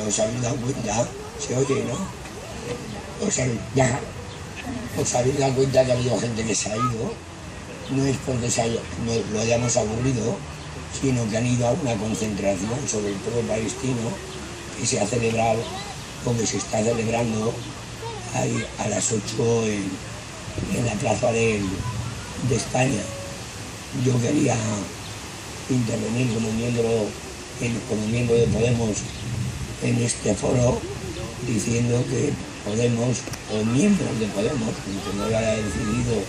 Os habéis dado cuenta, se oye, ¿no? Os habéis dado cuenta que ha habido gente que se ha ido, no es porque lo hayamos aburrido, sino que han ido a una concentración sobre el pueblo palestino que se ha celebrado, o que se está celebrando ahí a las 8 en la plaza de España. Yo quería intervenir como miembro de Podemos en este foro, diciendo que Podemos, o miembros de Podemos, aunque no lo haya decidido,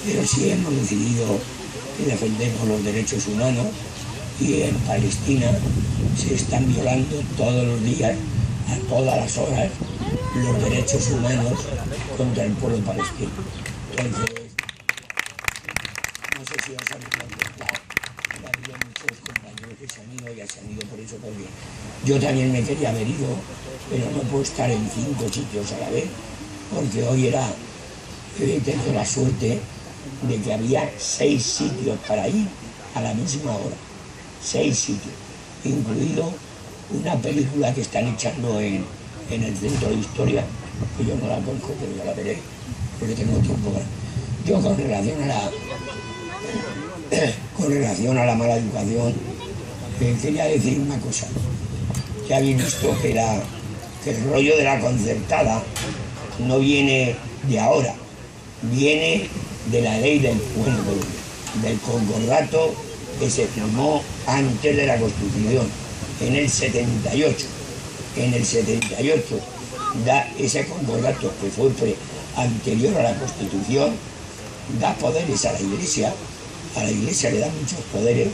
pero sí hemos decidido que defendemos los derechos humanos, y en Palestina se están violando todos los días, a todas las horas, los derechos humanos contra el pueblo palestino. Entonces, no sé si os habéis dado cuenta, ha habido muchos compañeros que se han ido, ya se han ido por eso, porque yo también me quería haber ido, pero no puedo estar en 5 sitios a la vez, porque hoy he tenido la suerte de que había 6 sitios para ir a la misma hora, 6 sitios, incluido una película que están echando en el Centro de Historia, que yo no la conozco, pero ya la veré, porque tengo tiempo. Yo con relación a la mala educación, quería decir una cosa. Ya habéis visto que el rollo de la concertada no viene de ahora, viene de la ley del concordato que se firmó antes de la Constitución, en el 78. En el 78 da ese concordato, que fue anterior a la Constitución, da poderes a la Iglesia le da muchos poderes,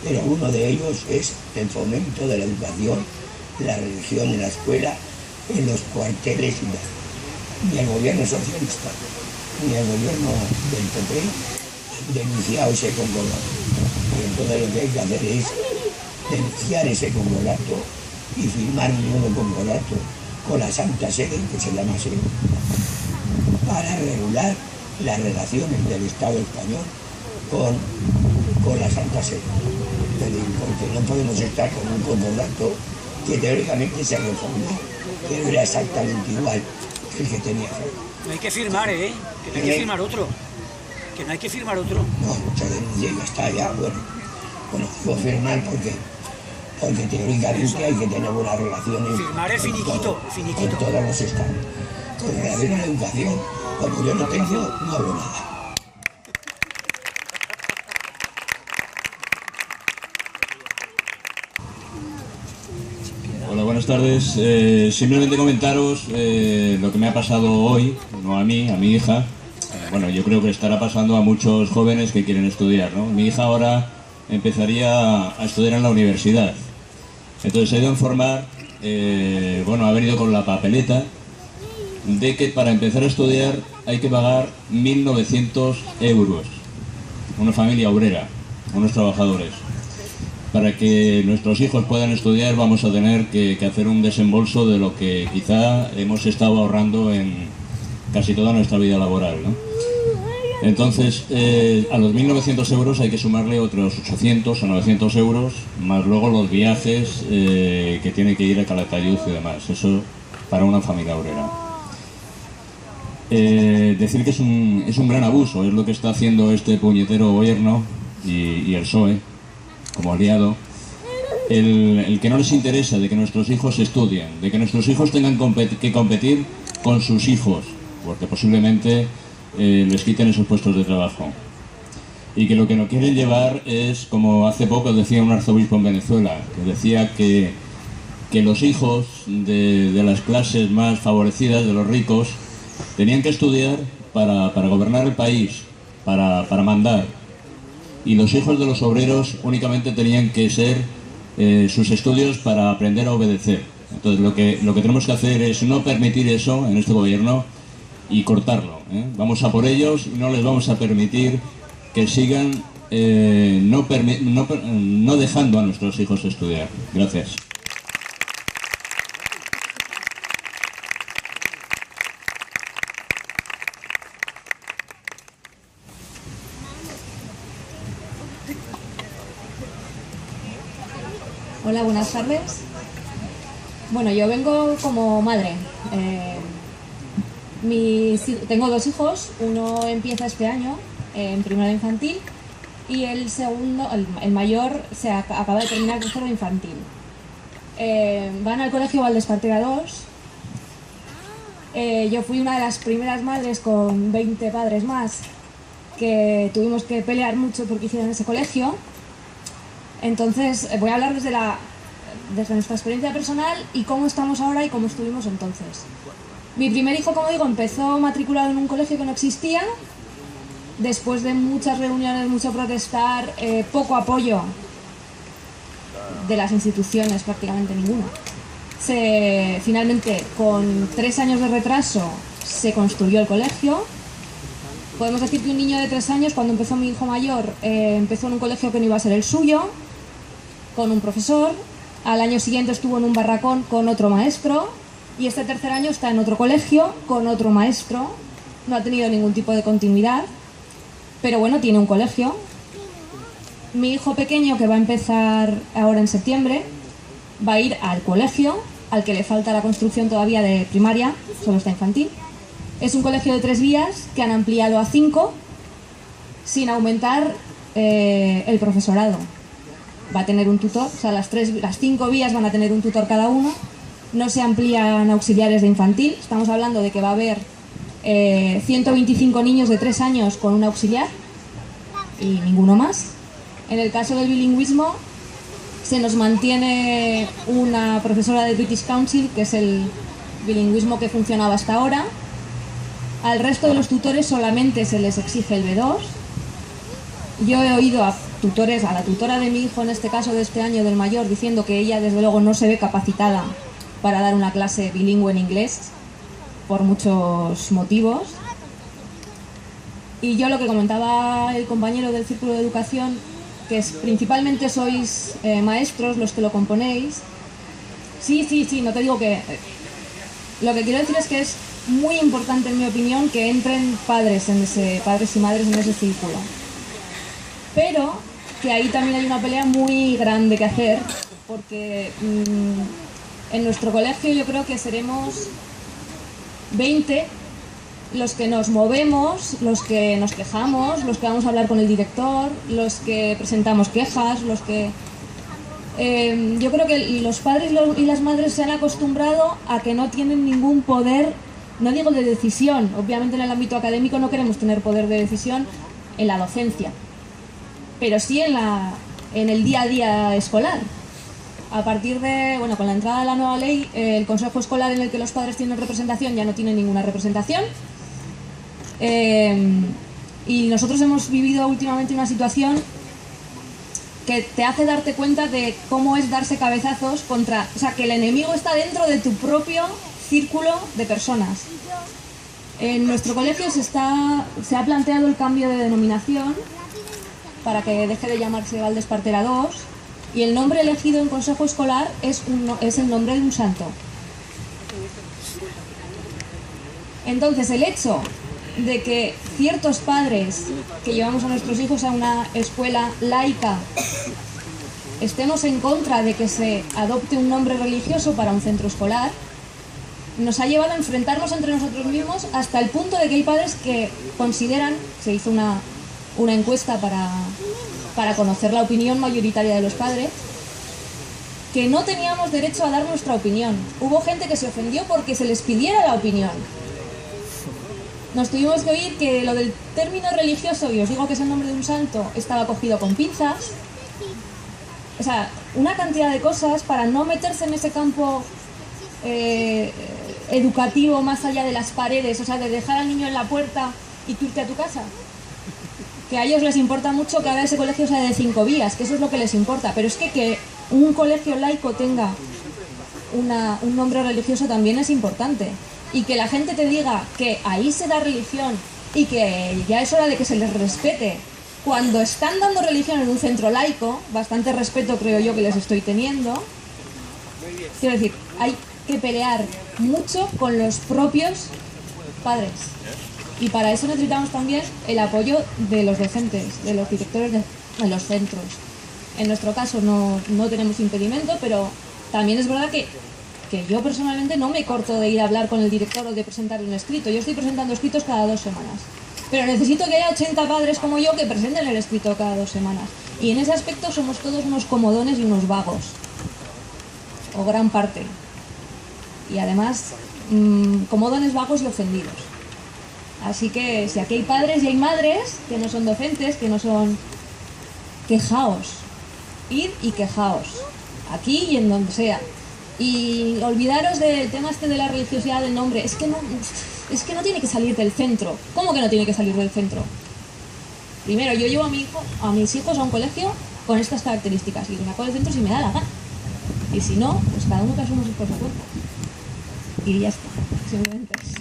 pero uno de ellos es el fomento de la educación, la religión en la escuela, en los cuarteles y tal. Ni el gobierno socialista, ni el gobierno del PP han denunciado ese concordato. Y entonces lo que hay que hacer es denunciar ese concordato y firmar un nuevo concordato con la Santa Sede, que se llama así, para regular las relaciones del Estado español con la Santa Sede. Porque no podemos estar con un concordato que teóricamente se reformó, pero era exactamente igual que el que tenía. No hay que firmar, que no hay que firmar otro. Que no hay que firmar otro. No, se denuncia y ya está, ya, bueno, puedo firmar porque teóricamente hay que tener buenas relaciones. Firmar es finiquito, con todos los estados. Con relación a la educación, como yo no tengo, no hablo nada. Hola, buenas tardes. Simplemente comentaros lo que me ha pasado hoy, no a mí, a mi hija. Bueno, yo creo que estará pasando a muchos jóvenes que quieren estudiar, ¿no? Mi hija ahora empezaría a estudiar en la universidad. Entonces se ha ido a informar, ha venido con la papeleta de que para empezar a estudiar hay que pagar 1.900 euros. Una familia obrera, unos trabajadores. Para que nuestros hijos puedan estudiar vamos a tener que hacer un desembolso de lo que quizá hemos estado ahorrando en casi toda nuestra vida laboral, ¿no? Entonces, a los 1.900 euros hay que sumarle otros 800 o 900 euros, más luego los viajes que tiene que ir a Calatayud y demás. Eso para una familia obrera. Decir que es un gran abuso, es lo que está haciendo este puñetero gobierno y el PSOE, como aliado, el que no les interesa de que nuestros hijos estudien, de que nuestros hijos tengan que competir con sus hijos, porque posiblemente les quiten esos puestos de trabajo. Y que lo que no quieren llevar es, como hace poco decía un arzobispo en Venezuela, que decía que los hijos de las clases más favorecidas, de los ricos, tenían que estudiar para gobernar el país, para mandar. Y los hijos de los obreros únicamente tenían que ser sus estudios para aprender a obedecer. Entonces lo que tenemos que hacer es no permitir eso en este gobierno y cortarlo, ¿eh? Vamos a por ellos y no les vamos a permitir que sigan no dejando a nuestros hijos estudiar. Gracias. Hola, buenas tardes. Bueno, yo vengo como madre. Tengo dos hijos, uno empieza este año en primero de infantil y el segundo, el mayor, acaba de terminar tercero de infantil. Van al colegio Valdespartera 2. Yo fui una de las primeras madres con 20 padres más que tuvimos que pelear mucho porque hicieron ese colegio. Entonces voy a hablar desde nuestra experiencia personal y cómo estamos ahora y cómo estuvimos entonces. Mi primer hijo, como digo, empezó matriculado en un colegio que no existía. Después de muchas reuniones, mucho protestar, poco apoyo de las instituciones, prácticamente ninguno. Finalmente, con 3 años de retraso, se construyó el colegio. Podemos decir que un niño de 3 años, cuando empezó mi hijo mayor, empezó en un colegio que no iba a ser el suyo, con un profesor. Al año siguiente estuvo en un barracón con otro maestro. Y este tercer año está en otro colegio con otro maestro. No ha tenido ningún tipo de continuidad. Pero bueno, tiene un colegio. Mi hijo pequeño, que va a empezar ahora en septiembre, va a ir al colegio, al que le falta la construcción todavía de primaria, solo está infantil. Es un colegio de 3 vías que han ampliado a 5 sin aumentar el profesorado. Va a tener un tutor, o sea, las 5 vías van a tener un tutor cada uno. No se amplían auxiliares de infantil. Estamos hablando de que va a haber 125 niños de 3 años con un auxiliar y ninguno más. En el caso del bilingüismo, se nos mantiene una profesora del British Council, que es el bilingüismo que funcionaba hasta ahora. Al resto de los tutores solamente se les exige el B2. Yo he oído a la tutora de mi hijo, en este caso de este año, del mayor, diciendo que ella desde luego no se ve capacitada para dar una clase bilingüe en inglés, por muchos motivos. Y yo, lo que comentaba el compañero del Círculo de Educación, que principalmente sois maestros los que lo componéis. Sí, no te digo que... Lo que quiero decir es que es muy importante, en mi opinión, que entren padres y madres en ese círculo. Pero que ahí también hay una pelea muy grande que hacer, porque en nuestro colegio yo creo que seremos 20 los que nos movemos, los que nos quejamos, los que vamos a hablar con el director, los que presentamos quejas, los que... yo creo que los padres y las madres se han acostumbrado a que no tienen ningún poder, no digo de decisión, obviamente en el ámbito académico no queremos tener poder de decisión en la docencia, pero sí en el día a día escolar. A partir de, con la entrada de la nueva ley, el consejo escolar, en el que los padres tienen representación, ya no tiene ninguna representación. Y nosotros hemos vivido últimamente una situación que te hace darte cuenta de cómo es darse cabezazos contra... O sea, que el enemigo está dentro de tu propio círculo de personas. En nuestro colegio se ha planteado el cambio de denominación para que deje de llamarse Valdespartera 2, y el nombre elegido en consejo escolar es el nombre de un santo. Entonces, el hecho de que ciertos padres que llevamos a nuestros hijos a una escuela laica estemos en contra de que se adopte un nombre religioso para un centro escolar, nos ha llevado a enfrentarnos entre nosotros mismos, hasta el punto de que hay padres que consideran, se hizo una encuesta para conocer la opinión mayoritaria de los padres, que no teníamos derecho a dar nuestra opinión. Hubo gente que se ofendió porque se les pidiera la opinión. Nos tuvimos que oír que lo del término religioso, y os digo que es el nombre de un santo, estaba cogido con pinzas. O sea, una cantidad de cosas para no meterse en ese campo educativo más allá de las paredes, o sea, de dejar al niño en la puerta y tú irte a tu casa. Que a ellos les importa mucho que ahora ese colegio sea de 5 vías, que eso es lo que les importa, pero es que un colegio laico tenga un nombre religioso también es importante. Y que la gente te diga que ahí se da religión y que ya es hora de que se les respete, cuando están dando religión en un centro laico, bastante respeto creo yo que les estoy teniendo. Quiero decir, hay que pelear mucho con los propios padres. Y para eso necesitamos también el apoyo de los docentes, de los directores de los centros. En nuestro caso no tenemos impedimento, pero también es verdad que yo personalmente no me corto de ir a hablar con el director o de presentarle un escrito. Yo estoy presentando escritos cada 2 semanas. Pero necesito que haya 80 padres como yo que presenten el escrito cada 2 semanas. Y en ese aspecto somos todos unos comodones y unos vagos. O gran parte. Y además, comodones, vagos y ofendidos. Así que si aquí hay padres y hay madres que no son docentes, que no son... quejaos. Id y quejaos. Aquí y en donde sea. Y olvidaros del tema este de la religiosidad del nombre. Es que no tiene que salir del centro. ¿Cómo que no tiene que salir del centro? Primero, yo llevo a mis hijos a un colegio con estas características y los saco del centro si me da la gana. Y si no, pues cada uno que asume por su cuerpo. Y ya está. Simplemente es.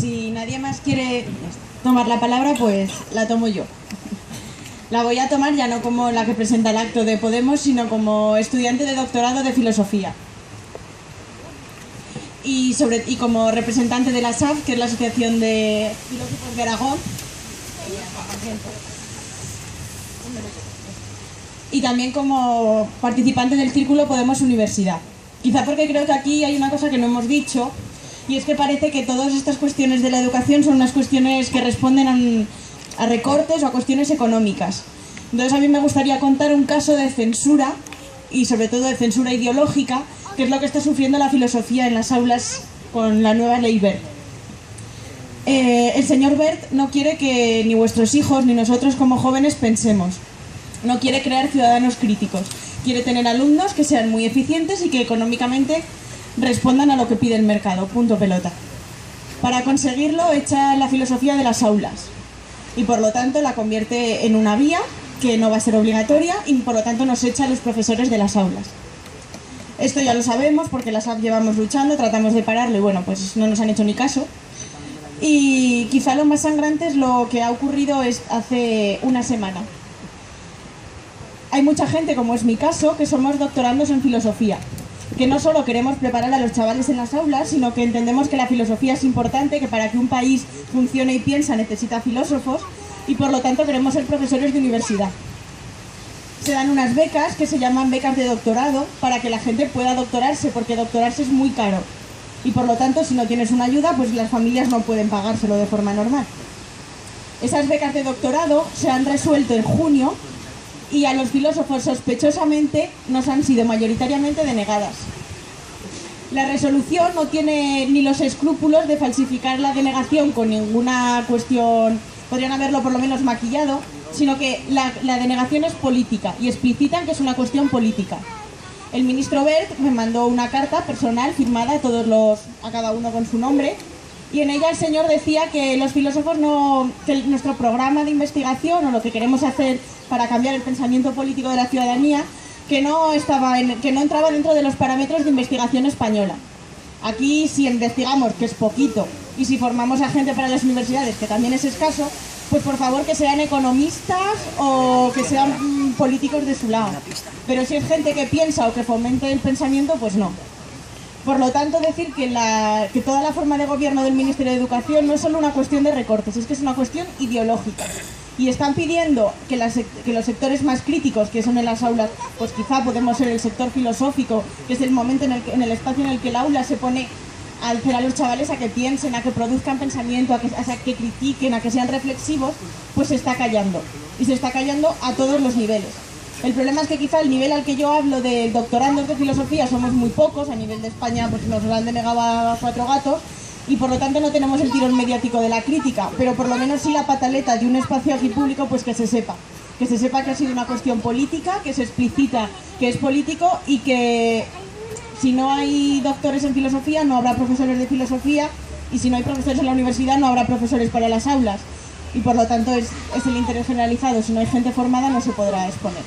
Si nadie más quiere tomar la palabra, pues la tomo yo. La voy a tomar ya no como la que presenta el acto de Podemos, sino como estudiante de doctorado de filosofía. Y como representante de la SAF, que es la Asociación de Filósofos de Aragón. Y también como participante del Círculo Podemos Universidad. Quizá porque creo que aquí hay una cosa que no hemos dicho, y es que parece que todas estas cuestiones de la educación son unas cuestiones que responden a recortes o a cuestiones económicas. Entonces a mí me gustaría contar un caso de censura, y sobre todo de censura ideológica, que es lo que está sufriendo la filosofía en las aulas con la nueva ley Wert. El señor Wert no quiere que ni vuestros hijos ni nosotros como jóvenes pensemos. No quiere crear ciudadanos críticos. Quiere tener alumnos que sean muy eficientes y que económicamente respondan a lo que pide el mercado, punto pelota. Para conseguirlo echa la filosofía de las aulas y por lo tanto la convierte en una vía que no va a ser obligatoria y por lo tanto nos echa a los profesores de las aulas. Esto ya lo sabemos porque las SAF llevamos luchando, tratamos de pararlo y bueno, pues no nos han hecho ni caso. Y quizá lo más sangrante es lo que ha ocurrido hace una semana. Hay mucha gente, como es mi caso, que somos doctorandos en filosofía, que no solo queremos preparar a los chavales en las aulas, sino que entendemos que la filosofía es importante, que para que un país funcione y piensa necesita filósofos, y por lo tanto queremos ser profesores de universidad. Se dan unas becas que se llaman becas de doctorado para que la gente pueda doctorarse, porque doctorarse es muy caro. Y por lo tanto, si no tienes una ayuda, pues las familias no pueden pagárselo de forma normal. Esas becas de doctorado se han resuelto en junio, y a los filósofos sospechosamente nos han sido mayoritariamente denegadas. La resolución no tiene ni los escrúpulos de falsificar la denegación con ninguna cuestión, podrían haberlo por lo menos maquillado, sino que la denegación es política y explicitan que es una cuestión política. El ministro Wert me mandó una carta personal firmada a cada uno con su nombre, y en ella el señor decía que los filósofos que nuestro programa de investigación o lo que queremos hacer para cambiar el pensamiento político de la ciudadanía, que no entraba dentro de los parámetros de investigación española. Aquí, si investigamos, que es poquito, y si formamos a gente para las universidades, que también es escaso, pues por favor que sean economistas o que sean políticos de su lado. Pero si es gente que piensa o que fomente el pensamiento, pues no. Por lo tanto, decir que toda la forma de gobierno del Ministerio de Educación no es solo una cuestión de recortes, es que es una cuestión ideológica. Y están pidiendo que los sectores más críticos, que son en las aulas, pues quizá podemos ser el sector filosófico, que es el momento en el espacio en el que el aula se pone a hacer a los chavales a que piensen, a que produzcan pensamiento, a que critiquen, a que sean reflexivos, pues se está callando. Y se está callando a todos los niveles. El problema es que quizá el nivel al que yo hablo de doctorandos de filosofía somos muy pocos, a nivel de España pues nos lo han denegado a 4 gatos, y por lo tanto no tenemos el tirón mediático de la crítica, pero por lo menos sí la pataleta de un espacio aquí público, pues que se sepa que ha sido una cuestión política, que se explicita que es político y que si no hay doctores en filosofía no habrá profesores de filosofía, y si no hay profesores en la universidad no habrá profesores para las aulas, y por lo tanto es el interés generalizado. Si no hay gente formada no se podrá exponer.